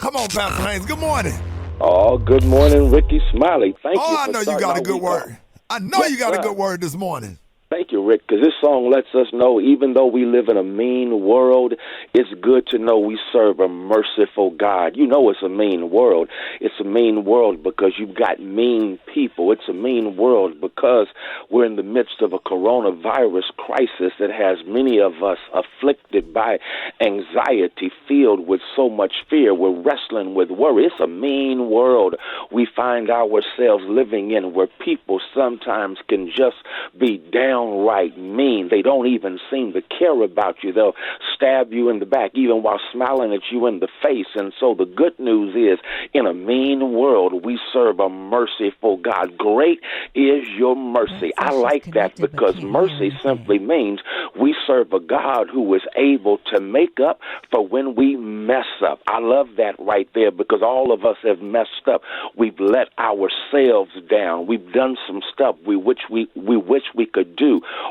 Come on, Pastor Haynes. Good morning. Oh, good morning, Rickey. Smiley. Thank you. Oh, I know you got a good word. I know you got a good word this morning. Thank you, Rick, because this song lets us know even though we live in a mean world, it's good to know we serve a merciful God. You know it's a mean world. It's a mean world because you've got mean people. It's a mean world because we're in the midst of a coronavirus crisis that has many of us afflicted by anxiety, filled with so much fear. We're wrestling with worry. It's a mean world we find ourselves living in where people sometimes can just be downright mean. They don't even seem to care about you. They'll stab you in the back even while smiling at you in the face. And so the good news is, in a mean world, we serve a merciful God. Great is your mercy. I like that because mercy simply means we serve a God who is able to make up for when we mess up. I love that right there because all of us have messed up. We've let ourselves down. We've done some stuff we wish we could do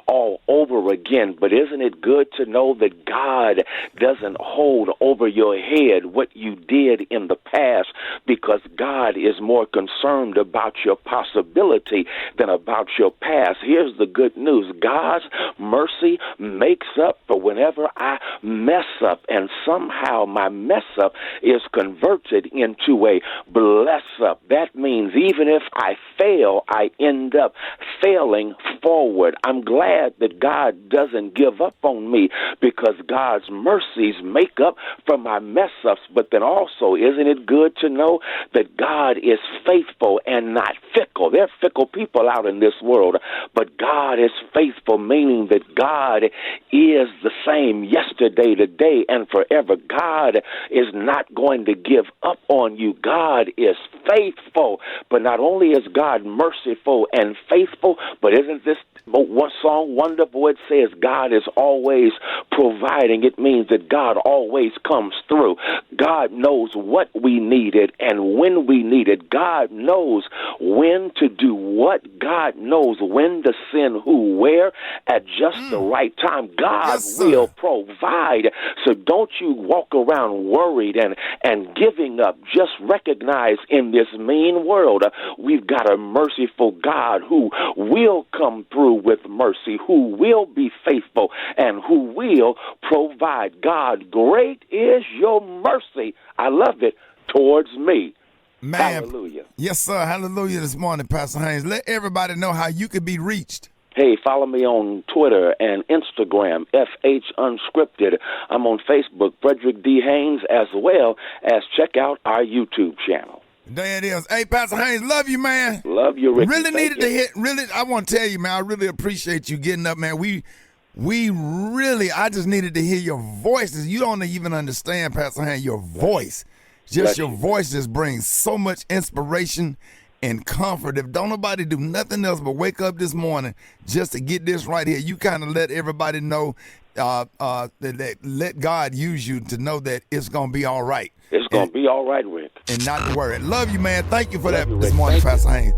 all over again. But isn't it good to know that God doesn't hold over your head what you did in the past, because God is more concerned about your possibility than about your past. Here's the good news. God's mercy makes up for whenever I mess up, and somehow my mess up is converted into a bless up. That means even if I fail, I end up failing forward. I'm glad that God doesn't give up on me because God's mercies make up for my mess ups. But then also, isn't it good to know that God is faithful and not fickle? There are fickle people out in this world, but God is faithful, meaning that God is the same yesterday, today, and forever. God is not going to give up on you. God is faithful. But not only is God merciful and faithful, but isn't this one song wonderful? It says God is always providing. It means that God always comes through. God knows what we needed and when we need it. God knows when to do what. God knows when to send who, where, at just the right time. God will provide. So don't you walk around worried and giving up. Just recognize in this mean world, we've got a merciful God who will come through with mercy, who will be faithful, and who will provide. God, great is your mercy. I love it towards me. Man, hallelujah. Yes, sir. Hallelujah this morning, Pastor Haynes. Let everybody know how you can be reached. Hey, follow me on Twitter and Instagram, FH Unscripted. I'm on Facebook, Frederick D. Haynes, as well as check out our YouTube channel. There it is. Hey, Pastor Haynes, love you, man. Love you, Rickey. Really needed to hit. Really, I want to tell you, man, I really appreciate you getting up, man. We really, I just needed to hear your voices. You don't even understand, Pastor Haynes, your voice. Just your voice just brings so much inspiration and comfort. If don't nobody do nothing else but wake up this morning just to get this right here, you kind of let everybody know, that let God use you to know that it's going to be all right. It's going to be all right, Rick. And not to worry. Love you, man. Thank you for that this morning, Pastor Haynes.